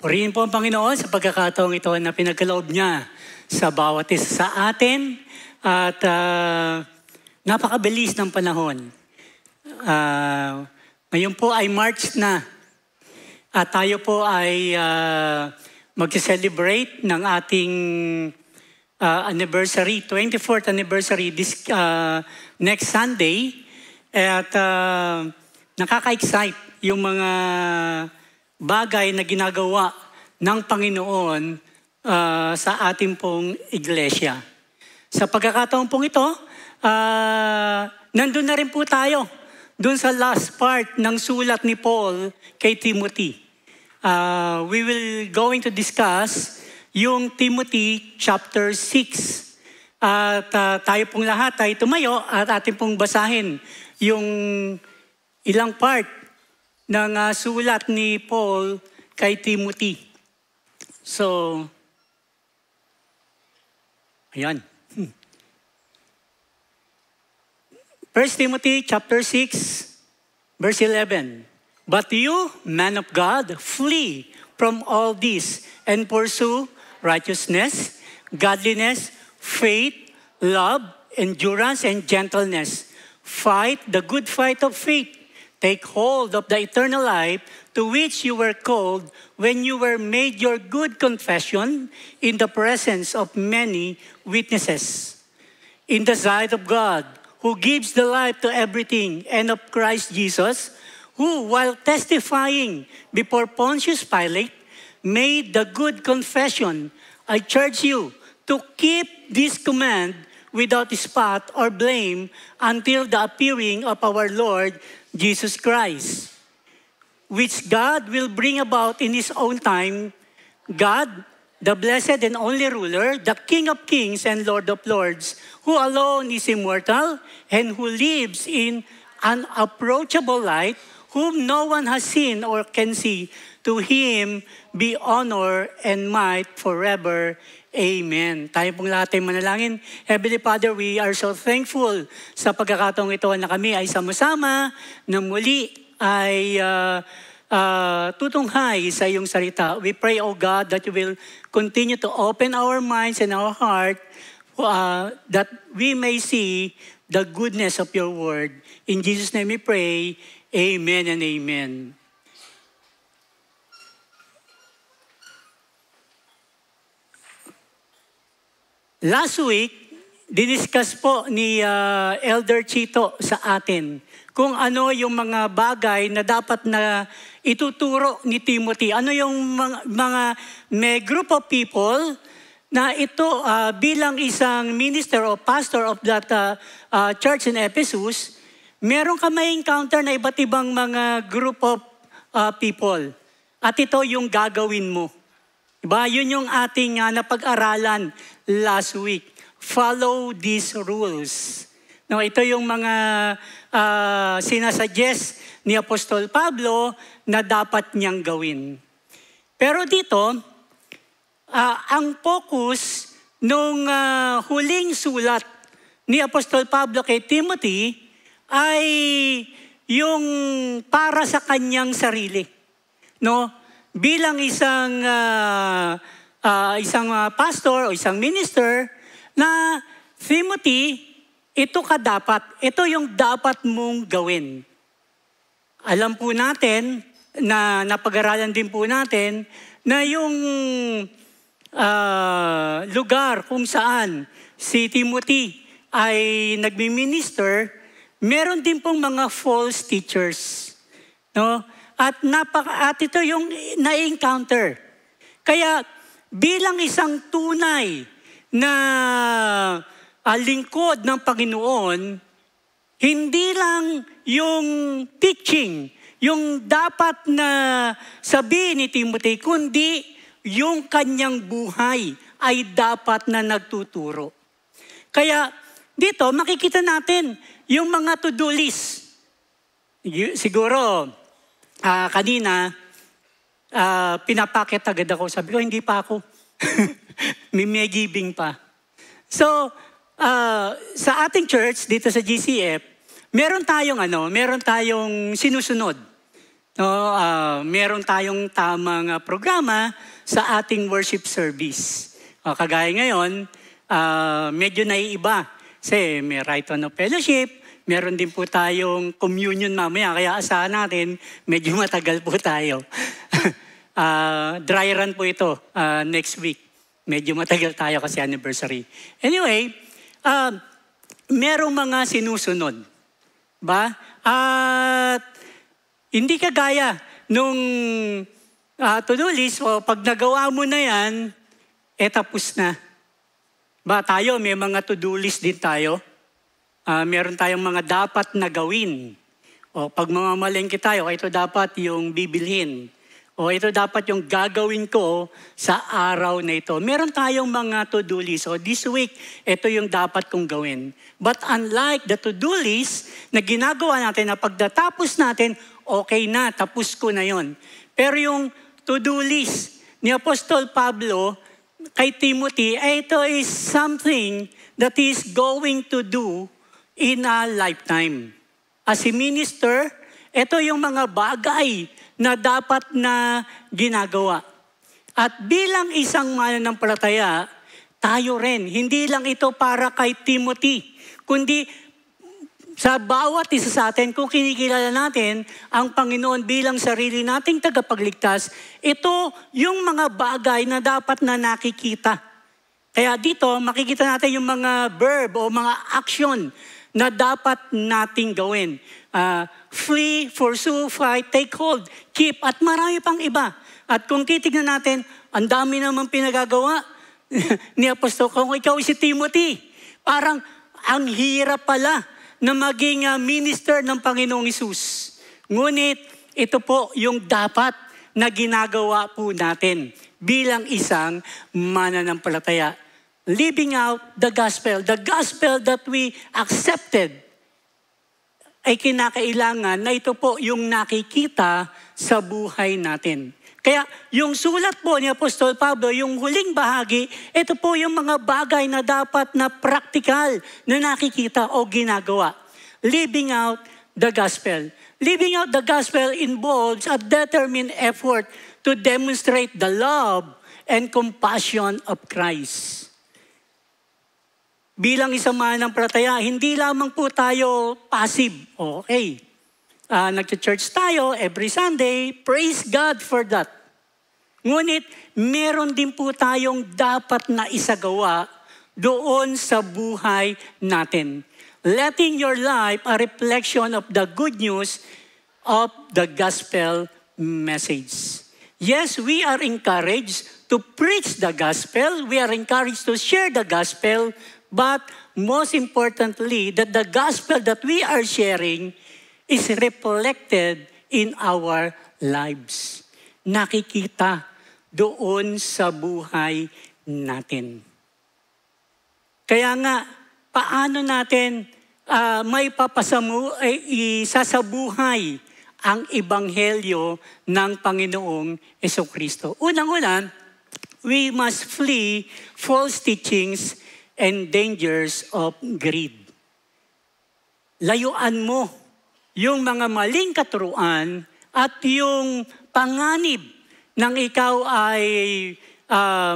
Purihin po ang Panginoon sa pagkakataong ito na pinagkaloob niya sa bawat isa sa atin at napakabilis ng panahon. Ngayon po ay March na at tayo po ay mag-celebrate ng ating anniversary, 24th anniversary this next Sunday. At nakaka-excite yung mga bagay na ginagawa ng Panginoon sa ating pong iglesia. Sa pagkakataon pong ito, nandun na rin po tayo dun sa last part ng sulat ni Paul kay Timothy. We will going to discuss yung Timothy chapter 6. At tayo pong lahat ay tumayo at ating pong basahin yung ilang part ng sulat ni Paul kay Timothy. So, ayan. 1 Timothy chapter 6, verse 11. But you, man of God, flee from all this and pursue righteousness, godliness, faith, love, endurance, and gentleness. Fight the good fight of faith. Take hold of the eternal life to which you were called when you were made your good confession in the presence of many witnesses. In the sight of God, who gives the life to everything, and of Christ Jesus, who, while testifying before Pontius Pilate, made the good confession, I charge you to keep this command without spot or blame until the appearing of our Lord Jesus Christ, which God will bring about in His own time. God, the blessed and only ruler, the King of kings and Lord of lords, who alone is immortal and who lives in unapproachable light, whom no one has seen or can see, to Him be honor and might forever. Amen. Tayo pong lahat ay manalangin. Heavenly Father, we are so thankful sa pagkakataong ito na kami ay sama-sama na muli ay tutunghay sa iyong salita. We pray, O God, that you will continue to open our minds and our heart that we may see the goodness of your word. In Jesus' name we pray. Amen and amen. Last week, diniscuss po ni Elder Chito sa atin kung ano yung mga bagay na dapat na ituturo ni Timothy. Ano yung may group of people na ito bilang isang minister o pastor of that church in Ephesus, meron ka may encounter na iba't ibang mga group of people. At ito yung gagawin mo. Diba? Yun yung ating napag-aralan last week. Follow these rules. No, ito yung mga sinasuggest ni Apostol Pablo na dapat niyang gawin. Pero dito, ang focus nung huling sulat ni Apostol Pablo kay Timothy ay yung para sa kanyang sarili. No? Bilang isang pastor o isang minister na Timothy, ito ka dapat, ito yung dapat mong gawin. Alam po natin, na napag-aralan din po natin, na yung lugar kung saan si Timothy ay nagmi-minister, meron din pong mga false teachers. No? At ito yung na-encounter. Kaya bilang isang tunay na lingkod ng Panginoon, hindi lang yung teaching, yung dapat na sabihin ni Timothy, kundi yung kanyang buhay ay dapat na nagtuturo. Kaya dito makikita natin yung mga to-do list. Siguro, kanina, pinapakit agad ako. Sabi ko, hindi pa ako. may giving pa. So, sa ating church, dito sa GCF, meron tayong sinusunod. No, meron tayong tamang programa sa ating worship service. Kagaya ngayon, medyo naiiba. Kasi may right on of fellowship, meron din po tayong communion mamaya, kaya asahan natin, medyo matagal po tayo. Dry run po ito next week. Medyo matagal tayo kasi anniversary. Anyway, merong mga sinusunod. Ba? At hindi kagaya nung to-do list, pag nagawa mo na yan, tapos na. Ba, tayo, may mga to-do list din tayo. Meron tayong mga dapat na gawin. Pag mamamalengke tayo, ito dapat yung bibilhin. Ito dapat yung gagawin ko sa araw na ito. Meron tayong mga to-do list. This week, ito yung dapat kong gawin. But unlike the to-do list na ginagawa natin na pagdatapos natin, okay na, tapos ko na yon. Pero yung to-do list ni Apostol Pablo kay Timothy, ito is something that is going to do in a lifetime. As a minister, ito yung mga bagay na dapat na ginagawa. At bilang isang mananampalataya, tayo rin, hindi lang ito para kay Timothy, kundi sa bawat isa sa atin, kung kinikilala natin ang Panginoon bilang sarili nating tagapagligtas, ito yung mga bagay na dapat na nakikita. Kaya dito, makikita natin yung mga verb o mga action na dapat nating gawin. Flee, pursue, fight, take hold, keep, at marami pang iba. At kung titignan natin, ang dami naman pinagagawa ni Apostol. Kung ikaw si Timothy, parang ang hirap pala na maging minister ng Panginoong Hesus. Ngunit ito po yung dapat na ginagawa po natin bilang isang mananampalataya. Living out the gospel that we accepted, ay kinakailangan na ito po yung nakikita sa buhay natin. Kaya yung sulat po ni Apostol Pablo, yung huling bahagi, ito po yung mga bagay na dapat na praktikal na nakikita o ginagawa. Living out the gospel. Living out the gospel involves a determined effort to demonstrate the love and compassion of Christ. Bilang isang mananampalataya, hindi lamang po tayo passive. Okay. Nag-church tayo every Sunday. Praise God for that. Ngunit, meron din po tayong dapat na isagawa doon sa buhay natin. Letting your life a reflection of the good news of the gospel message. Yes, we are encouraged to preach the gospel. We are encouraged to share the gospel. But most importantly, that the gospel that we are sharing is reflected in our lives. Nakikita doon sa buhay natin. Kaya nga, paano natin may isasabuhay ang ebanghelyo ng Panginoong Jesucristo? Unang-una, we must flee false teachings and dangers of greed. Layuan mo yung mga maling katuruan at yung panganib ng ikaw ay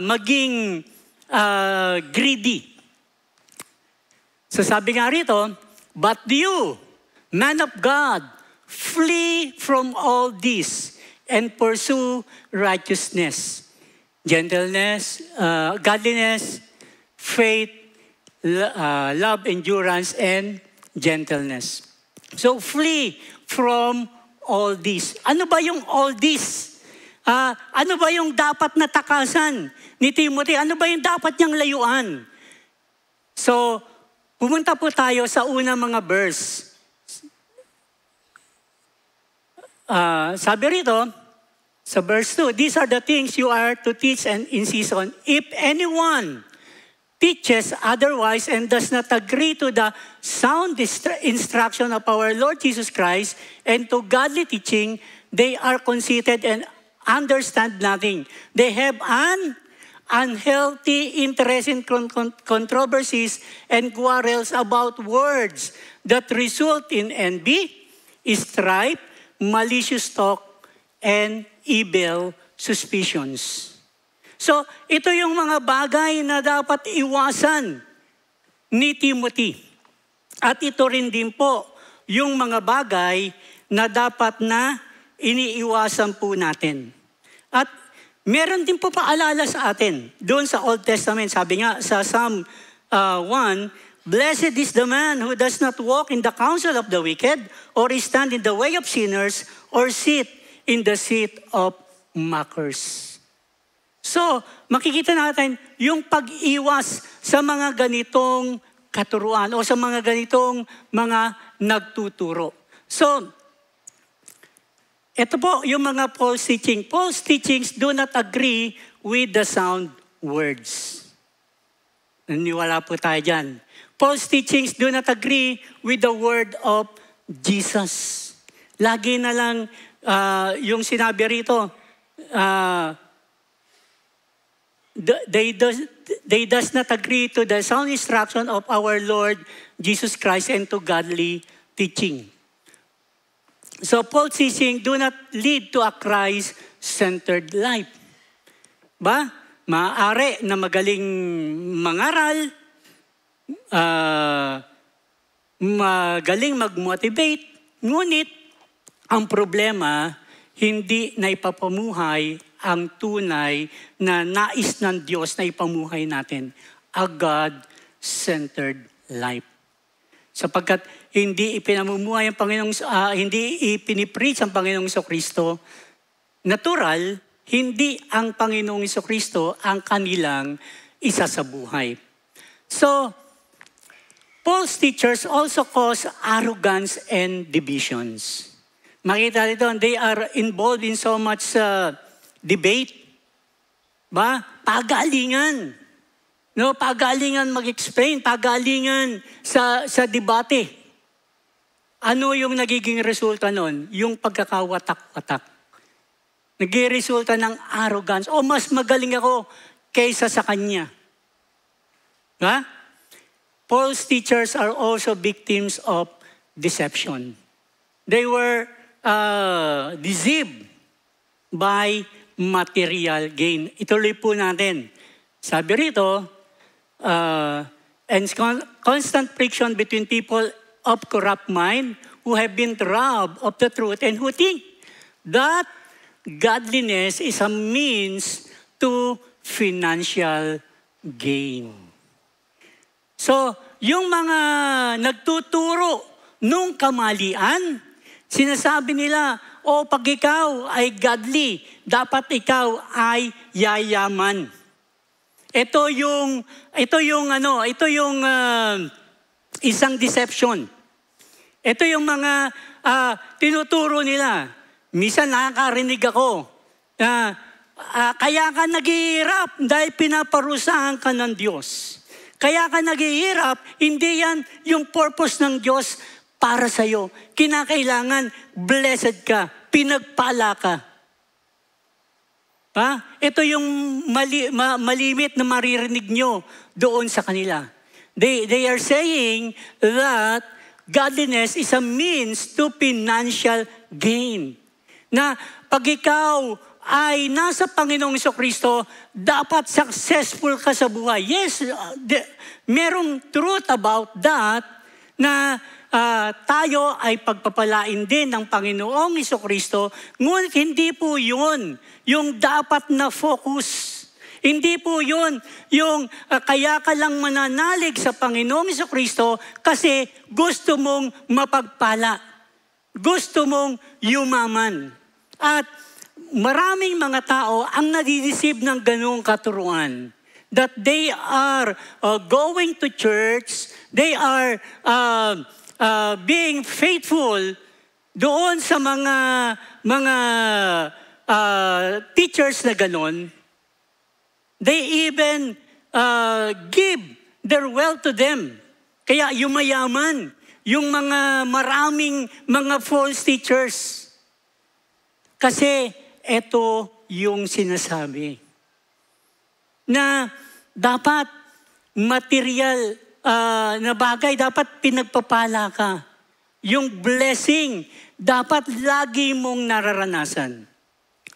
maging greedy. So sabi nga rito, but you, man of God, flee from all this and pursue righteousness, gentleness, godliness, faith, love, endurance, and gentleness. So flee from all this. Ano ba yung all this? Ano ba yung dapat na takasan ni Timothy? Ano ba yung dapat niyang layuan? So, pumunta po tayo sa unang mga verse. Sabi rito, sa verse 2, these are the things you are to teach and insist on. If anyone teaches otherwise and does not agree to the sound instruction of our Lord Jesus Christ and to godly teaching, they are conceited and understand nothing. They have an unhealthy interest in controversies and quarrels about words that result in envy, strife, malicious talk, and evil suspicions. So, ito yung mga bagay na dapat iwasan ni Timothy. At ito rin din po yung mga bagay na dapat na iniiwasan po natin. At meron din po paalala sa atin. Doon sa Old Testament, sabi nga sa Psalm 1, "Blessed is the man who does not walk in the counsel of the wicked, or stand in the way of sinners, or sit in the seat of mockers." So, makikita natin yung pag-iwas sa mga ganitong katuruan o sa mga ganitong mga nagtuturo. So, ito po yung mga false teaching. False teachings do not agree with the sound words. Naniwala po tayo dyan. False teachings do not agree with the word of Jesus. Lagi na lang yung sinabi rito, they does not agree to the sound instruction of our Lord Jesus Christ and to godly teaching. So false teaching do not lead to a Christ-centered life. Ba? Maaari na magaling mangaral, magaling mag-motivate, ngunit ang problema, hindi na ipapamuhay ang tunay na nais ng Diyos na ipamuhay natin, a God-centered life. Sapagkat hindi ipinamumuhay ang Panginoong, hindi ipinipreach ang Panginoong Jesucristo, natural, hindi ang Panginoong Jesucristo ang kanilang isasabuhay. So, false teachers also cause arrogance and divisions. Makita dito, they are involved in so much debate. Ba? Pagalingan. No, pagalingan mag-explain, pagalingan sa debate. Ano yung nagiging resulta nun? Yung pagkakawatak-watak. Naging-resulta ng arrogance. O mas magaling ako kaysa sa kanya. Ha? False teachers are also victims of deception. They were deceived by material gain. Ituloy po natin. Sabi rito, and constant friction between people of corrupt mind who have been robbed of the truth and who think that godliness is a means to financial gain. So, yung mga nagtuturo nung kamalian, sinasabi nila, pag ikaw ay godly, dapat ikaw ay yayaman. Ito yung isang deception. Ito yung mga tinuturo nila. Minsan nakakarinig ako, kaya ka naghihirap dahil pinaparusahan ka ng Diyos. Kaya ka naghihirap, hindi yan yung purpose ng Diyos para sa'yo. Kinakailangan, blessed ka, pinagpala ka. Ito yung malimit na maririnig nyo doon sa kanila. They are saying that godliness is a means to financial gain. Na pag ikaw ay nasa Panginoong Jesucristo, dapat successful ka sa buhay. Yes, merong truth about that na tayo ay pagpapalain din ng Panginoong Jesucristo, ngunit hindi po yun yung dapat na focus. Hindi po yun yung kaya ka lang mananalig sa Panginoong Jesucristo kasi gusto mong mapagpala. Gusto mong yumaman. At maraming mga tao ang nadideceive ng ganung katuruan. That they are going to church, they are being faithful doon sa mga teachers na ganon. They even give their wealth to them. Kaya yumayaman yung mga maraming mga false teachers. Kasi ito yung sinasabi na dapat material na bagay, dapat pinagpapala ka. Yung blessing, dapat lagi mong nararanasan.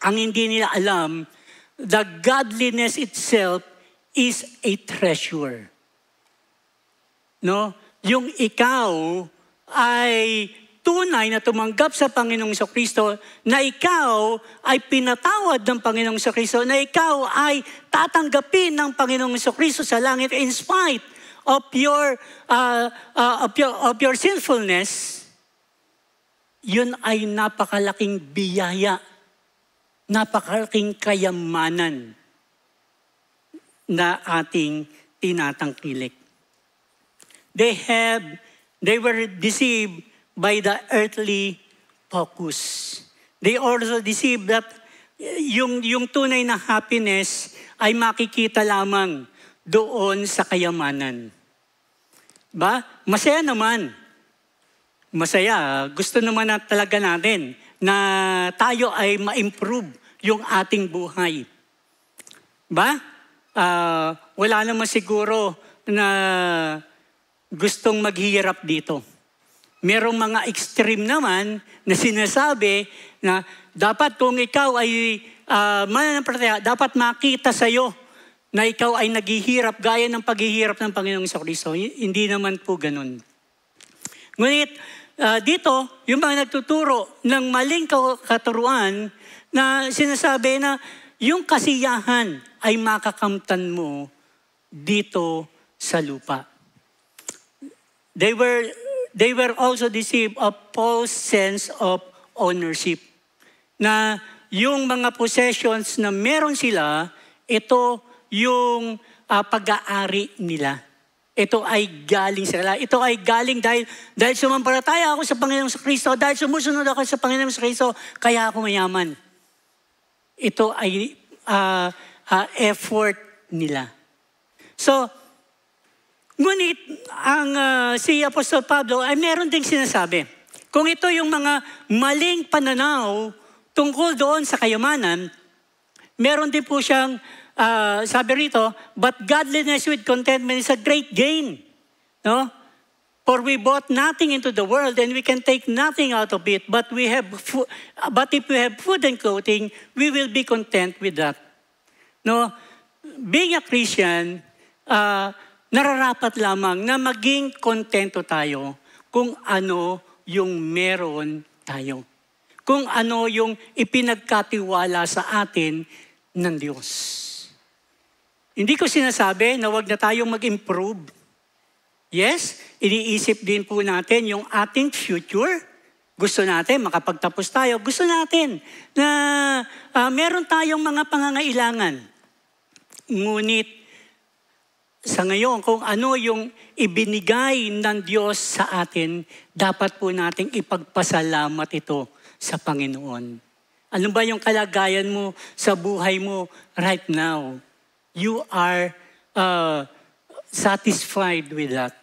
ang hindi nila alam, the godliness itself is a treasure. No? Yung ikaw ay tunay na tumanggap sa Panginoong Kristo, na ikaw ay pinatawad ng Panginoong Kristo, na ikaw ay tatanggapin ng Panginoong Kristo sa langit in spite of your sinfulness, yun ay napakalaking biyaya, napakalaking kayamanan na ating tinatangkilik. They were deceived by the earthly focus. They also deceived that yung tunay na happiness ay makikita lamang doon sa kayamanan. Ba? Masaya naman. Masaya. Gusto naman na talaga natin na tayo ay ma-improve yung ating buhay. Ba? Wala naman siguro na gustong maghihirap dito. Merong mga extreme naman na sinasabi na dapat kung ikaw ay mananampalataya, dapat makita sa'yo na ikaw ay naghihirap gaya ng paghihirap ng Panginoong Kristo. Hindi naman po ganun. Ngunit dito, yung mga nagtuturo ng maling katuruan na sinasabi na yung kasiyahan ay makakamtan mo dito sa lupa. They were also deceived of false sense of ownership. Na yung mga possessions na meron sila, ito yung pag-aari nila. Ito ay galing sa kanila. Ito ay galing dahil sumampalataya ako sa Panginoong Kristo, dahil sumusunod ako sa Panginoong Kristo, kaya ako mayaman. Ito ay effort nila. So, ngunit si Apostol Pablo ay meron ding sinasabi. Kung ito yung mga maling pananaw tungkol doon sa kayamanan, meron din po siyang sabi rito, but godliness with contentment is a great gain. No? For we brought nothing into the world and we can take nothing out of it, but if we have food and clothing, we will be content with that. No? Being a Christian, nararapat lamang na maging kontento tayo kung ano yung meron tayo. Kung ano yung ipinagkatiwala sa atin ng Diyos. Hindi ko sinasabi na wag na tayong mag-improve. Yes, iniisip din po natin yung ating future. Gusto natin makapagtapos tayo. Gusto natin na meron tayong mga pangangailangan. Ngunit sa ngayon, kung ano yung ibinigay ng Diyos sa atin, dapat po nating ipagpasalamat ito sa Panginoon. Ano ba yung kalagayan mo sa buhay mo right now? You are satisfied with that.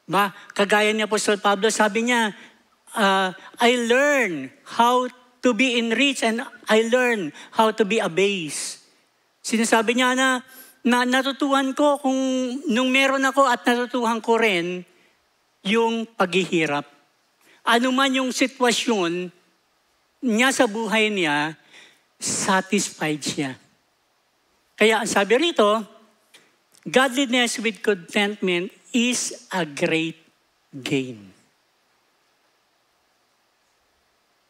Ba? Kagaya ni Apostol Pablo, sabi niya, I learn how to be enriched and I learn how to be abased. Sinasabi niya na natutuhan ko kung nung meron ako at natutuhan ko rin yung paghihirap. Ano man yung sitwasyon niya sa buhay niya, satisfied siya. Kaya sabi rito, godliness with contentment is a great gain.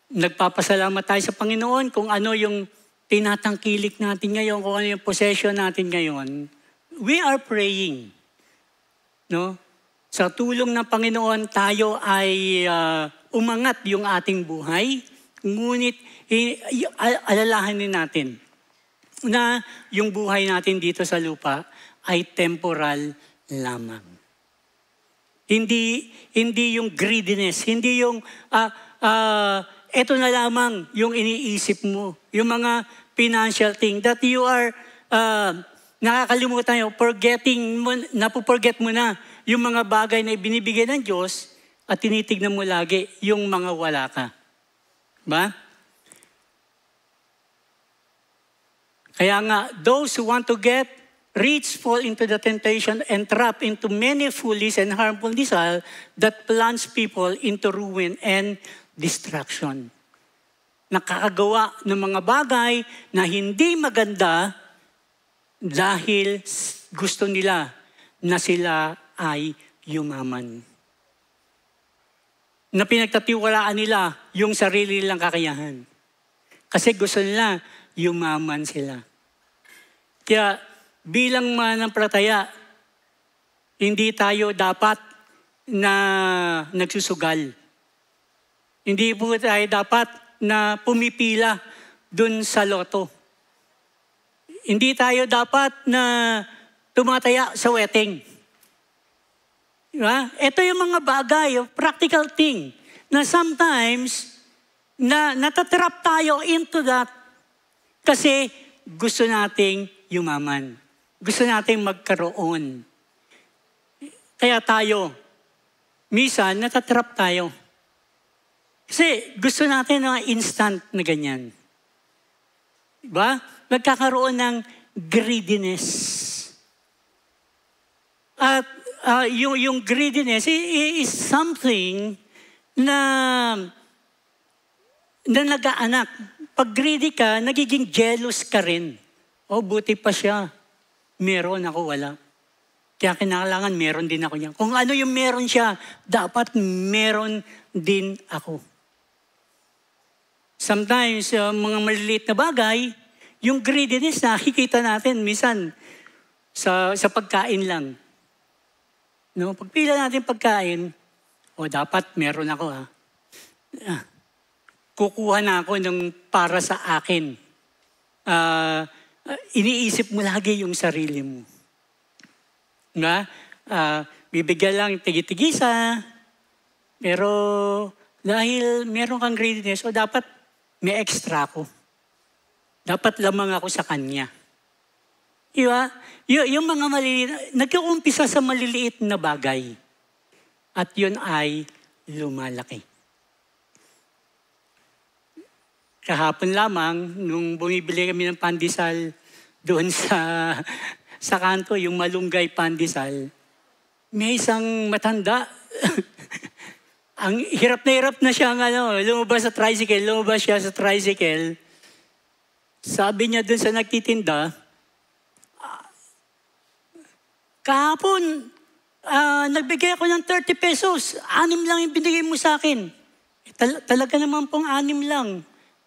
Nagpapasalamat tayo sa Panginoon kung ano yung tinatangkilik natin ngayon, kung ano yung possession natin ngayon. We are praying. No? Sa tulong ng Panginoon, tayo ay umangat yung ating buhay, ngunit alalahanin natin na yung buhay natin dito sa lupa ay temporal lamang. Hindi yung greediness, hindi yung eto na lamang yung iniisip mo. Yung mga financial thing that you are nakakalimutan, napuporget mo na yung mga bagay na ibinibigay ng Diyos at tinitignan mo lagi yung mga wala ka. Ba? Kaya nga, those who want to get rich fall into the temptation and trap into many foolish and harmful desires that plunge people into ruin and destruction. nakakagawa ng mga bagay na hindi maganda dahil gusto nila na sila ay yumaman. Na pinagtatiwalaan nila yung sarili nilang kakayahan. Kasi gusto nila yumaman sila. Kaya bilang mananampalataya, hindi tayo dapat na nagsusugal. Hindi po tayo dapat na pumipila dun sa loto. Hindi tayo dapat na tumataya sa wedding. Diba? Ito yung mga bagay, practical thing, na sometimes na natatrap tayo into that kasi gusto nating yumaman. Gusto nating magkaroon. Kaya tayo, minsan natatrap tayo. Kasi gusto natin na instant na ganyan. Diba? Nagkakaroon ng greediness. At yung greediness is something na nag-aanak. Pag greedy ka, nagiging jealous ka rin. O, buti pa siya. Meron ako, wala. Kaya kinakailangan meron din ako niyan. Kung ano yung meron siya, dapat meron din ako. Sometimes, mga maliliit na bagay, yung greediness nakikita natin minsan sa pagkain lang. No? Pagpila natin pagkain, dapat meron ako ha. Kukuha na ako ng para sa akin. Iniisip mo lagi yung sarili mo. Nga? Bibigyan lang tigi-tigisa, pero dahil meron kang greediness, dapat may extra ako. Dapat lamang ako sa kanya. Diba? Yung mga maliliit, nagkukumpisa sa maliliit na bagay. At yun ay lumalaki. Kahapon lamang, nung bumibili kami ng pandesal doon sa kanto, yung malunggay pandesal, may isang matanda. Ang hirap na siya, lumabas siya sa tricycle. Sabi niya doon sa nagtitinda, kahapon, nagbigay ako ng 30 pesos. 6 lang yung binigay mo sa akin. Talaga naman pong 6 lang.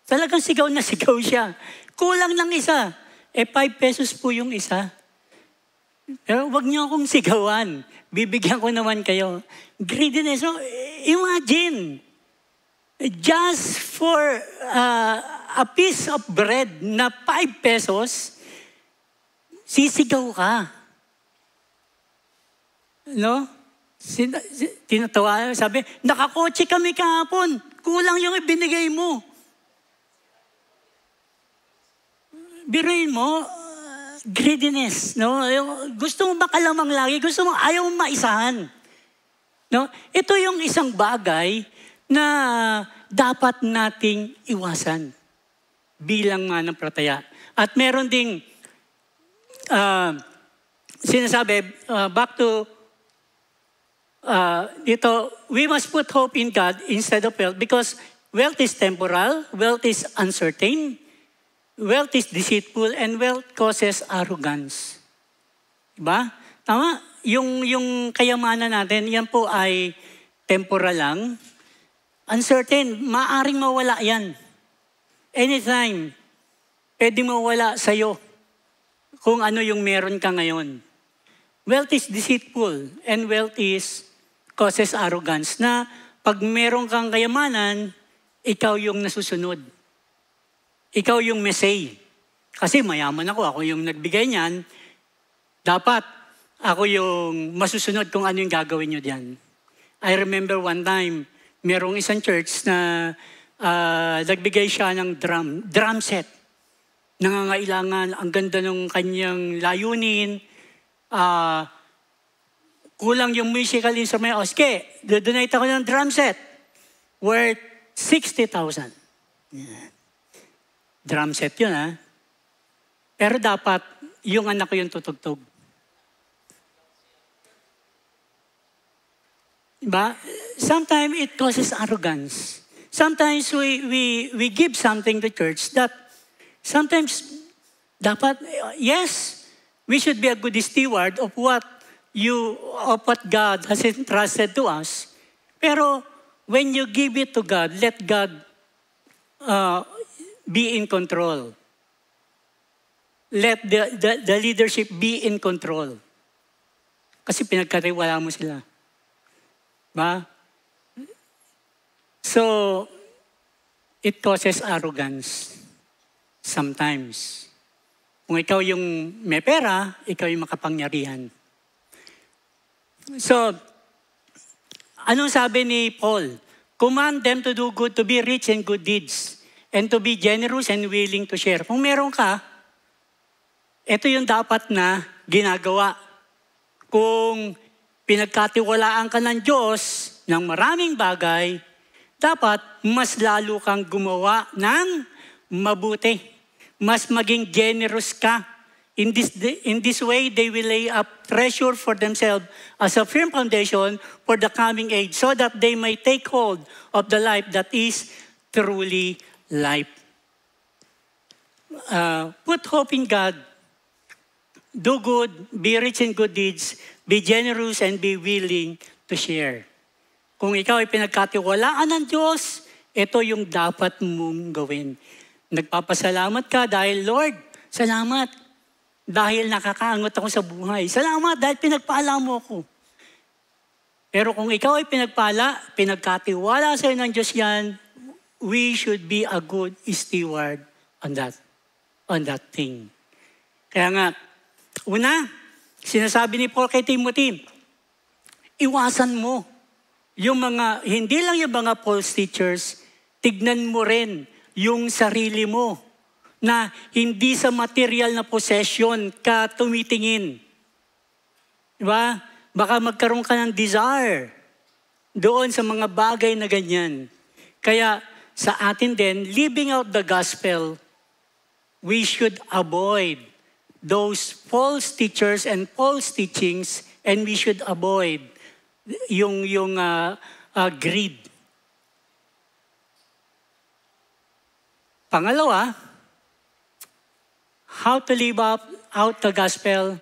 Talagang sigaw na sigaw siya. Kulang lang isa. 5 pesos po yung isa. Pero wag niyo akong sigawan. Bibigyan ko naman kayo. Greediness. So, imagine, just for a piece of bread na 5 pesos, sisigaw ka. No? Tinatawa, sabi, nakakotse kami kahapon. Kulang yung ibinigay mo. Biruin mo, greediness. No? Gusto mo makalamang lagi, gusto mo, ayaw mo maisahan. No? Ito yung isang bagay na dapat nating iwasan bilang mananampalataya. At meron ding sinasabi, back to dito, we must put hope in God instead of wealth because wealth is temporal, wealth is uncertain, wealth is deceitful, and wealth causes arrogance. Diba? Tama? Yung kayamanan natin, yan po ay temporal lang. Uncertain, maaring mawala yan. Anytime, pwede mawala sa'yo kung ano yung meron ka ngayon. Wealth is deceitful, and wealth causes arrogance, na pag meron kang kayamanan, ikaw yung nasusunod. Ikaw yung may say. Kasi mayaman ako yung nagbigay niyan, dapat ako yung masusunod kung ano yung gagawin nyo diyan. I remember one time, merong isang church na nagbigay siya ng drum set. Nangangailangan, ang ganda ng kanyang layunin, kulang yung musical instrument. Oske, donate ako ng drum set worth 60,000. Yeah. Drum set yun, ha? Pero dapat, yung anak ko yung tutugtog. Diba? Sometimes it causes arrogance. sometimes we give something to church that sometimes dapat, yes, we should be a good steward of what God has entrusted to us. Pero when you give it to God, let God be in control. Let the leadership be in control. Kasi pinagkatiwala mo sila. Ba? So, it causes arrogance sometimes. Kung ikaw yung may pera, ikaw yung makapangyarihan. So, anong sabi ni Paul? Command them to do good, to be rich in good deeds, and to be generous and willing to share. Kung meron ka, ito yung dapat na ginagawa. Kung pinagkatiwalaan ka ng Diyos ng maraming bagay, dapat mas lalo kang gumawa ng mabuti. Mas maging generous ka. In this way, they will lay up treasure for themselves as a firm foundation for the coming age, so that they may take hold of the life that is truly life. Put hope in God. Do good, be rich in good deeds, be generous, and be willing to share. Kung ikaw ay pinagkatiwalaan ng Diyos, ito yung dapat mong gawin. Nagpapasalamat ka dahil, Lord, salamat. Dahil nakakaangot ako sa buhay. Salamat dahil pinagpala mo ako. Pero kung ikaw ay pinagkatiwala sa iyo ng Diyos yan, we should be a good steward on that thing. Kaya nga, una, sinasabi ni Paul kay Timothy, iwasan mo yung mga, hindi lang yung mga false teachers, tignan mo rin yung sarili mo na hindi sa material na possession ka tumitingin. Diba? Baka magkaroon ka ng desire doon sa mga bagay na ganyan. Kaya sa atin din, living out the gospel, we should avoid those false teachers and false teachings, and we should avoid yung greed. Pangalawa, how to live out the gospel,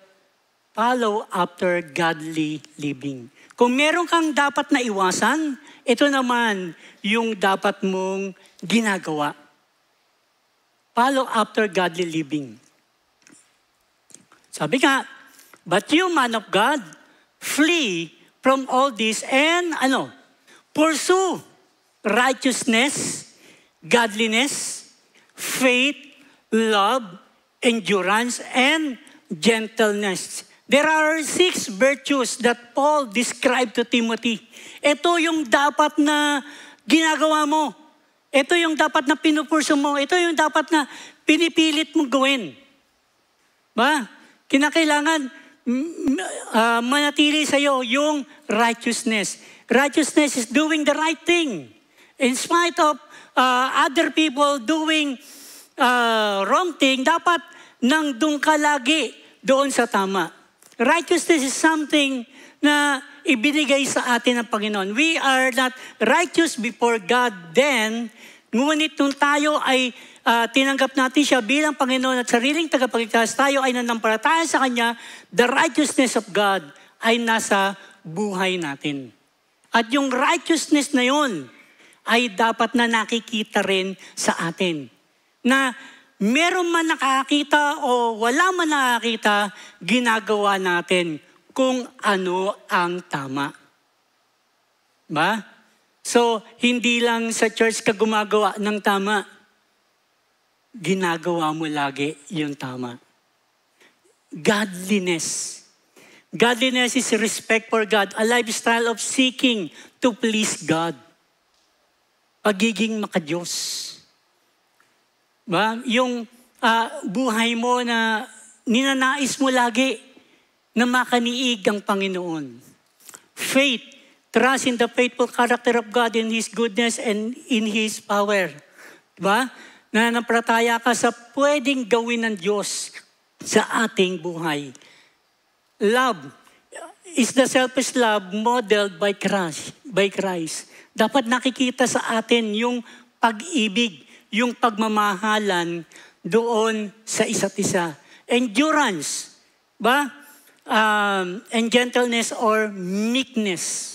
follow after godly living. Kung meron kang dapat na iwasan, ito naman yung dapat mong ginagawa. Follow after godly living. Sabi nga, but you, man of God, flee from all this and pursue righteousness, godliness, faith, love, endurance, and gentleness. There are 6 virtues that Paul described to Timothy. Ito yung dapat na ginagawa mo. Ito yung dapat na pinupurso mo. Ito yung dapat na pinipilit mong gawin. Ba? Kinakailangan manatili sa iyo yung righteousness. Righteousness is doing the right thing. In spite of other people doing wrong thing, dapat nang doon ka lagi doon sa tama. Righteousness is something na ibinigay sa atin ng Panginoon. We are not righteous before God then, ngunit nung tayo ay tinanggap natin siya bilang Panginoon at sariling tagapagligtas, tayo ay nanampalataya sa Kanya, the righteousness of God ay nasa buhay natin. At yung righteousness na yun ay dapat na nakikita rin sa atin. Na meron man nakakita o wala man nakakita, ginagawa natin kung ano ang tama. Ba? So, hindi lang sa church ka gumagawa ng tama. Ginagawa mo lagi yung tama. Godliness. Godliness is respect for God, a lifestyle of seeking to please God. Pagiging makadiyos. Ba? Yung buhay mo na ninanais mo lagi na makaniig ang Panginoon. Faith, trust in the faithful character of God, in His goodness and in His power. Diba? Nananampalataya ka sa pwedeng gawin ng Diyos sa ating buhay. Love is the selfish love modeled by Christ. Dapat nakikita sa atin yung pag-ibig, yung pagmamahalan doon sa isa't isa. Endurance, ba? And gentleness or meekness.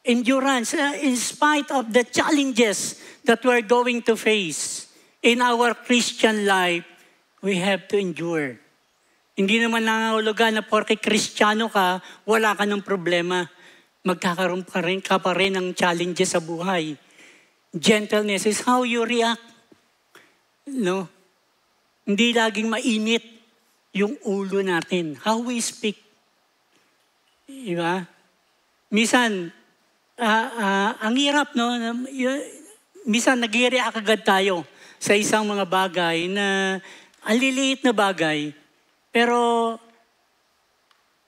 Endurance, in spite of the challenges that we're going to face in our Christian life, we have to endure. Hindi naman nangangahulugan na porke Kristiyano ka, wala ka ng problema. Magkakaroon ka pa rin ng challenges sa buhay. Gentleness is how you react. No? Hindi laging mainit yung ulo natin. How we speak. Diba? Minsan, ang hirap, no? Minsan nag-react agad tayo sa isang mga bagay na ang liliit na bagay, pero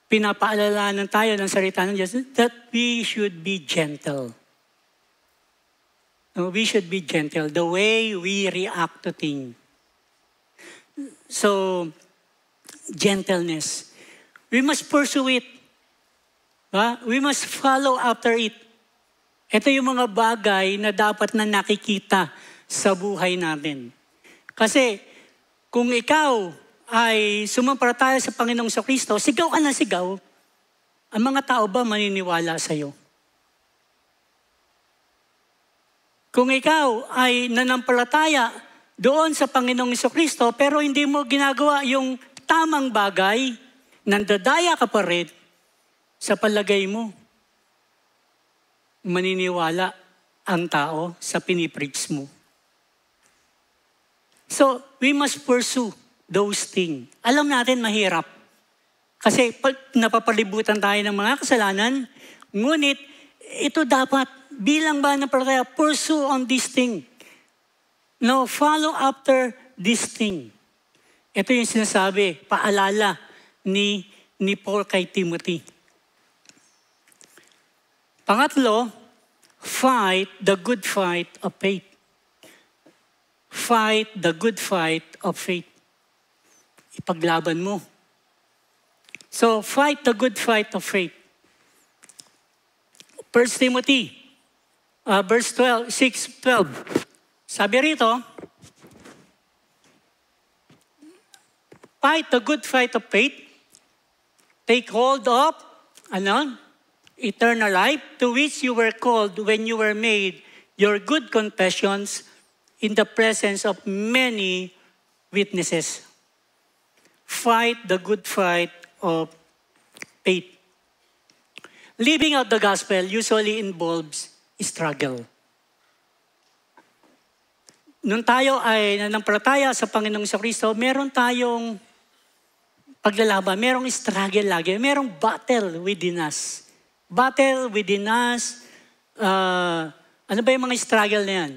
pinapaalalanan tayo ng salita ng Diyos that we should be gentle. No, we should be gentle the way we react to things. So, gentleness. We must pursue it. We must follow after it. Ito yung mga bagay na dapat na nakikita sa buhay natin. Kasi kung ikaw ay sumampalataya sa Panginoong Kristo, sigaw ka na sigaw, ang mga tao ba maniniwala sa iyo? Kung ikaw ay nanampalataya doon sa Panginoong Kristo, pero hindi mo ginagawa yung tamang bagay, nandadaya ka pa rin, sa palagay mo, maniniwala ang tao sa pinipreach mo. So, we must pursue those things. Alam natin mahirap. Kasi napapalibutan tayo ng mga kasalanan, ngunit ito dapat bilang mananampalataya, pursue on this thing. No, follow after this thing. Ito yung sinasabi, paalala ni Paul kay Timothy. Pangatlo, fight the good fight of faith. Fight the good fight of faith. Ipaglaban mo. So, fight the good fight of faith. 1 Timothy, verse 6:12. Sabi rito, fight the good fight of faith. Take hold of, eternal life, to which you were called when you were made your good confessions in the presence of many witnesses. Fight the good fight of faith. Living out the gospel usually involves struggle. Nung tayo ay nanampalataya sa Panginoong Kristo, meron tayong paglalaban, merong struggle lagi, merong battle within us. Battle within us, ano ba yung mga struggle na yan?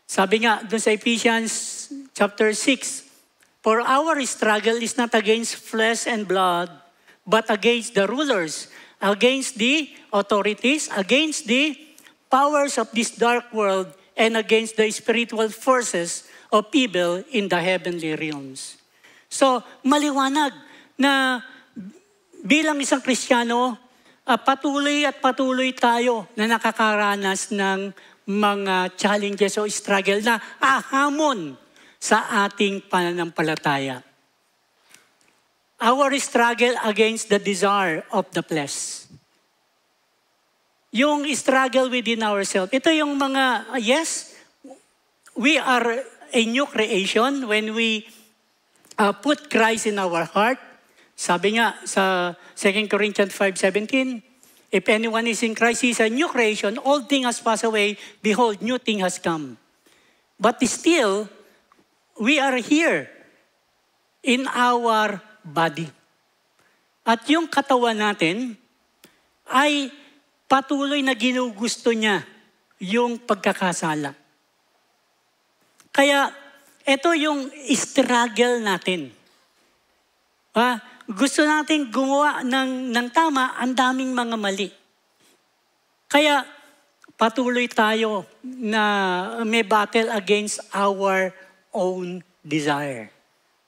Sabi nga doon sa Ephesians chapter 6, for our struggle is not against flesh and blood, but against the rulers, against the authorities, against the powers of this dark world, and against the spiritual forces of evil in the heavenly realms. So, maliwanag na bilang isang Kristiyano, patuloy at patuloy tayo na nakakaranas ng mga challenges o struggle na ahamon sa ating pananampalataya. Our struggle against the desire of the flesh. Yung struggle within ourselves. Ito yung mga, yes, we are a new creation when we put Christ in our heart. Sabi nga sa 2 Corinthians 5:17, if anyone is in Christ, he is a new creation. Old thing has passed away. Behold, new thing has come. But still, we are here in our body. At yung katawan natin ay patuloy na ginugusto niya yung pagkakasala. Kaya ito yung struggle natin. Gusto natin gumawa ng tama, ang daming mga mali. Kaya patuloy tayo na may battle against our own desire.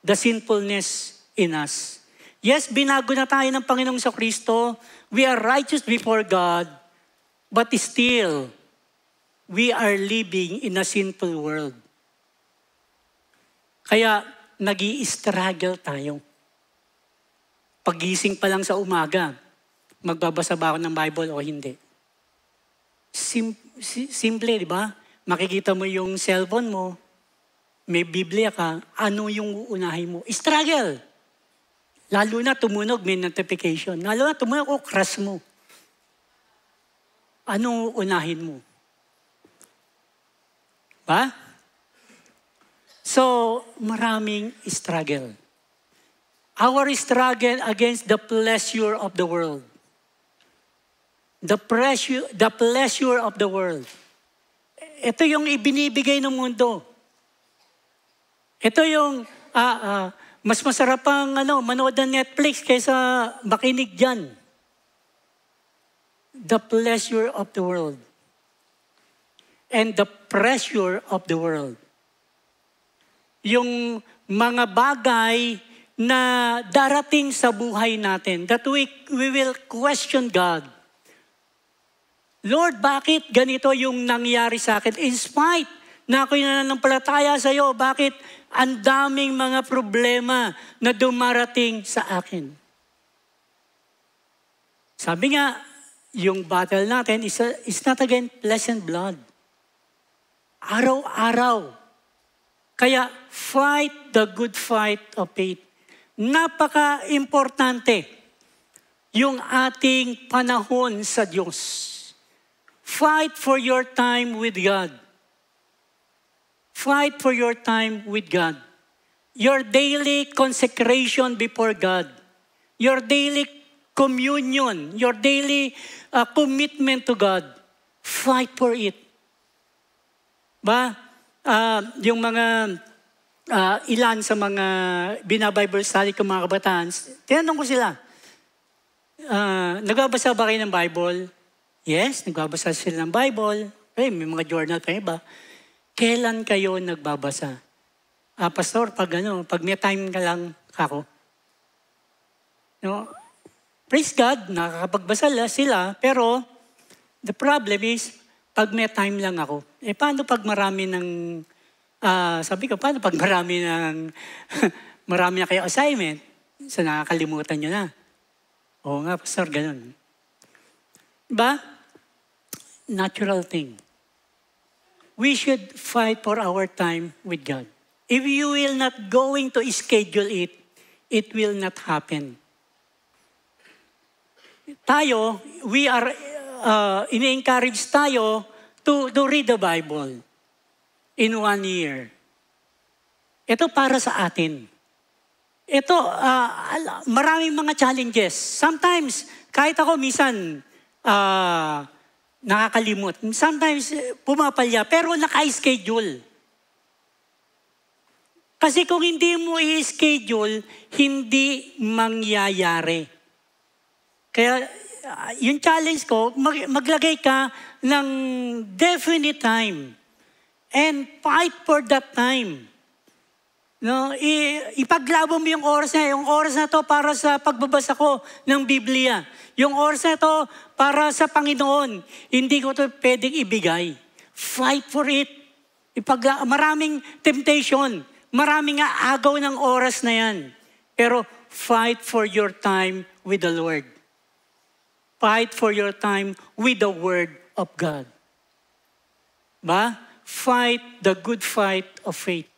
The sinfulness in us. Yes, binago na tayo ng Panginoong Kristo. We are righteous before God. But still, we are living in a sinful world. Kaya nag-i-struggle tayo. Pagising pa lang sa umaga, magbabasa ba ako ng Bible o hindi? Simple, di ba? Makikita mo yung cellphone mo, may Biblia ka, ano yung uunahin mo? Struggle. Lalo na tumunog, may notification. Lalo na tumunog, crush mo. Ano uunahin mo? Ba? So, maraming struggle. Our struggle against the pleasure of the world. The pleasure of the world. Ito yung ibinibigay ng mundo. Ito yung mas masarap pang manood ng Netflix kaysa makinig dyan. The pleasure of the world. And the pressure of the world. Yung mga bagay na darating sa buhay natin, that we will question God. Lord, bakit ganito yung nangyari sa akin? In spite na ako'y nananampalataya sa iyo, bakit ang daming mga problema na dumarating sa akin? Sabi nga, yung battle natin is not against flesh and blood. Araw-araw. Kaya fight the good fight of faith. Napaka-importante yung ating panahon sa Diyos. Fight for your time with God. Fight for your time with God. Your daily consecration before God. Your daily communion. Your daily commitment to God. Fight for it. Ba? Yung mga ilan sa mga binabible study ko mga kabataan, tinanong ko sila, nagbabasa ba kayo ng Bible? Yes, nagbabasa sila ng Bible. May mga journal pa iba. Kailan kayo nagbabasa? Pastor, pag may time ka lang ako. No? Praise God, nakakapagbasa sila, pero the problem is, pag may time lang ako, paano pag marami ng, sabi ko, paano pag marami na kayo assignment? So nakakalimutan nyo na. Oo nga, Pastor, ganun. Diba? Natural thing. We should fight for our time with God. If you will not going to schedule it, it will not happen. Tayo, we are, ini-encourage tayo to read the Bible in 1 year. Ito para sa atin. Ito, maraming mga challenges. Sometimes, kahit ako minsan, nakakalimot. Sometimes, pumapalya, pero naka-schedule. Kasi kung hindi mo i-schedule, hindi mangyayari. Kaya, yung challenge ko, maglagay ka ng definite time. And fight for that time. No, ipaglaban mo yung oras na. Yung oras na to para sa pagbabasa ko ng Biblia. Yung oras na to para sa Panginoon. Hindi ko to pwedeng ibigay. Fight for it. Maraming temptation. Maraming agaw ng oras na yan. Pero fight for your time with the Lord. Fight for your time with the Word of God. Ba? Fight the good fight of faith.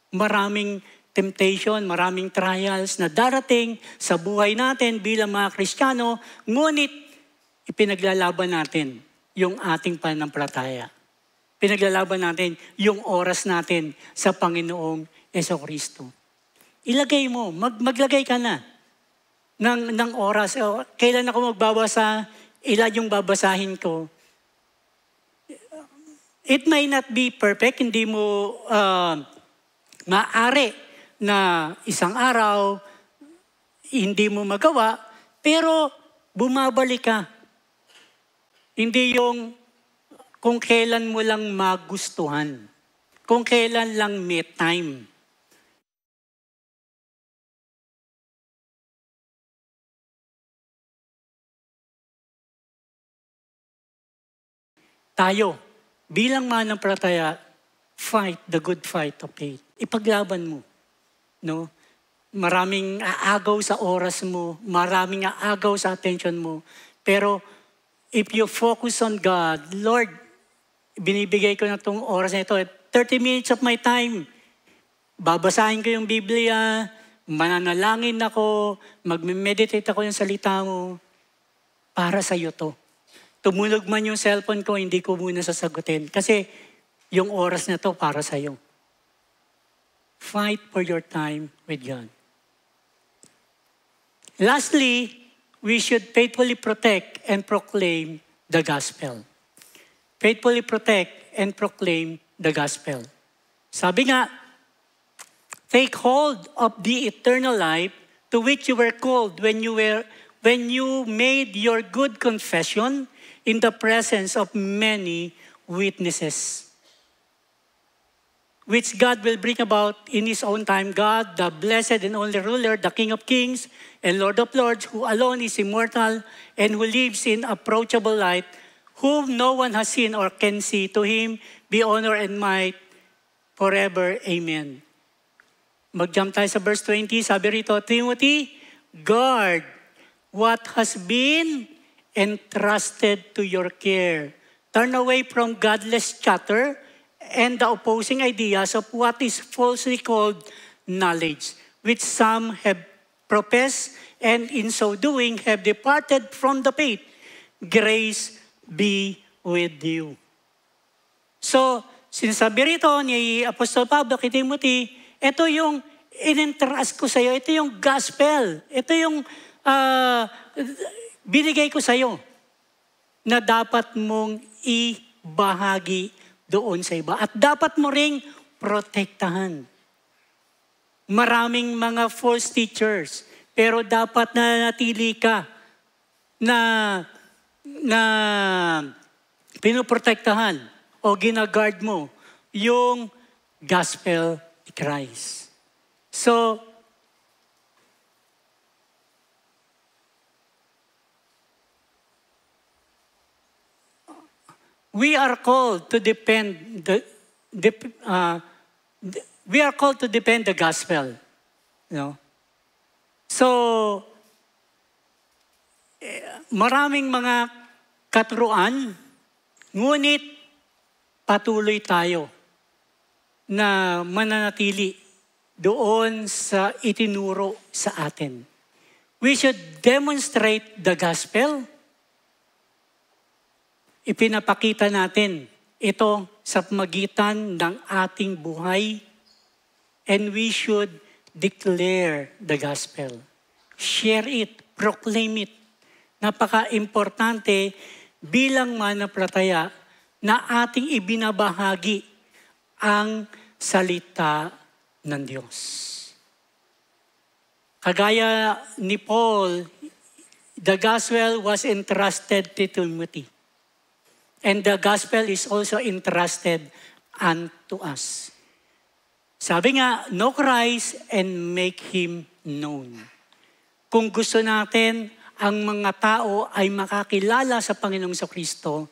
Maraming temptation, maraming trials na darating sa buhay natin bilang mga Kristiyano, ngunit ipinaglalaban natin yung ating pananampalataya. Pinaglalaban natin yung oras natin sa Panginoong Jesucristo. Ilagay mo, maglagay ka na ng oras. Kailan ako magbabasa, ilan yung babasahin ko. It may not be perfect, hindi mo maaari na isang araw, hindi mo magawa, pero bumabalik ka. Hindi yung kung kailan mo lang magustuhan. Kung kailan lang may time. Tayo, bilang mananampalataya, fight the good fight of faith. Ipaglaban mo. No? Maraming aagaw sa oras mo, maraming aagaw sa attention mo. Pero if you focus on God, Lord, binibigay ko na itong oras na ito, 30 minutes of my time. Babasahin ko yung Biblia, mananalangin ako, magme-meditate ako yung salita mo. Para sa iyo to. Tumunog man yung cellphone ko, hindi ko muna sasagutin. Kasi yung oras na to para sa iyo. Fight for your time with God. Lastly, we should faithfully protect and proclaim the gospel. Faithfully protect and proclaim the gospel. Sabi nga, take hold of the eternal life to which you were called when you made your good confession in the presence of many witnesses, which God will bring about in His own time. God, the blessed and only ruler, the King of kings and Lord of lords, who alone is immortal and who lives in approachable light, whom no one has seen or can see. To Him be honor and might forever. Amen. Mag-jump tayo sa verse 20. Sabi rito, Timothy, guard what has been entrusted to your care. Turn away from godless chatter and the opposing ideas of what is falsely called knowledge, which some have professed, and in so doing have departed from the faith. Grace be with you. So, sinasabi rito ni Apostol Pablo kay Timothy, ito yung in-entrust ko sa iyo, ito yung gospel, ito yung binigay ko sa iyo na dapat mong ibahagi doon sa iba. At dapat mo ring protektahan. Maraming mga false teachers, pero dapat nanatili ka na pinoprotektahan o ginaguard mo yung gospel ni Christ. So, we are called to defend the gospel. You know? So, maraming mga katuruan, ngunit patuloy tayo na mananatili doon sa itinuro sa atin. We should demonstrate the gospel. Ipinapakita natin ito sa magitan ng ating buhay, and we should declare the gospel. Share it, proclaim it. Napaka-importante bilang mananampalataya na ating ibinabahagi ang salita ng Diyos. Kagaya ni Paul, the gospel was entrusted to Timothy. And the gospel is also entrusted unto us. Sabi nga, know Christ and make Him known. Kung gusto natin ang mga tao ay makakilala sa Panginoong Kristo,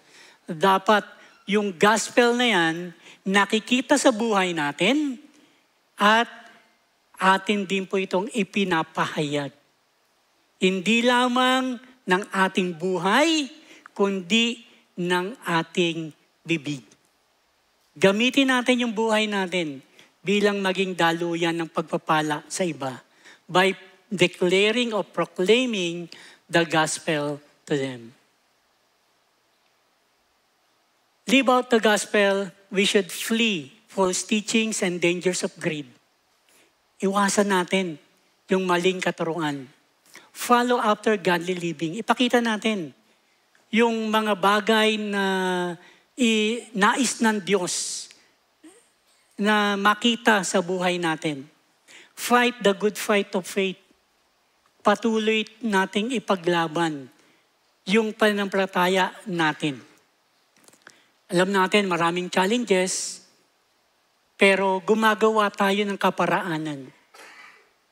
dapat yung gospel na yan nakikita sa buhay natin at atin din po itong ipinapahayag. Hindi lamang ng ating buhay, kundi ng ating bibig. Gamitin natin yung buhay natin bilang maging daluyan ng pagpapala sa iba by declaring or proclaiming the gospel to them. Live out the gospel, we should flee false teachings and dangers of greed. Iwasan natin yung maling katuruan. Follow after godly living. Ipakita natin yung mga bagay na nais ng Diyos na makita sa buhay natin. Fight the good fight of faith. Patuloy nating ipaglaban yung pananampalataya natin. Alam natin maraming challenges, pero gumagawa tayo ng kaparaanan.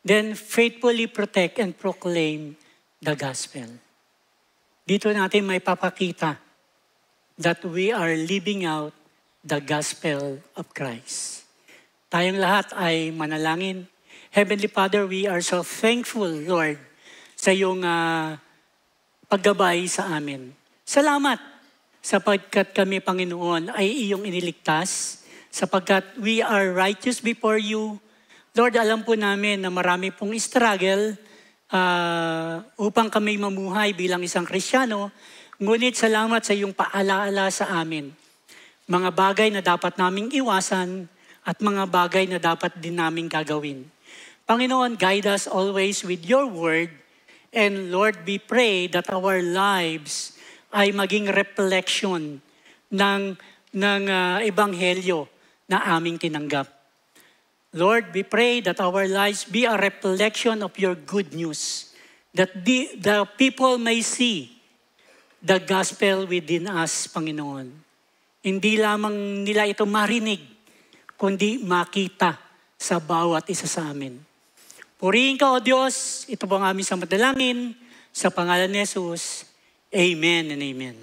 Then faithfully protect and proclaim the gospel. Dito natin may papakita that we are living out the gospel of Christ. Tayong lahat ay manalangin. Heavenly Father, we are so thankful, Lord, sa iyong paggabay sa amin. Salamat sapagkat kami, Panginoon, ay iyong iniligtas, sapagkat we are righteous before you. Lord, alam po namin na marami pong struggle upang kami mamuhay bilang isang Kristiyano, ngunit salamat sa iyong paalaala sa amin. Mga bagay na dapat naming iwasan at mga bagay na dapat din naming gagawin. Panginoon, guide us always with your word. And Lord, we pray that our lives ay maging reflection ng ebanghelyo na aming tinanggap. Lord, we pray that our lives be a reflection of your good news. That the people may see the gospel within us, Panginoon. Hindi lamang nila ito marinig, kundi makita sa bawat isa sa amin. Purihin ka, O Diyos. Ito po ang aming samadalangin. Sa pangalan ni Jesus. Amen and amen.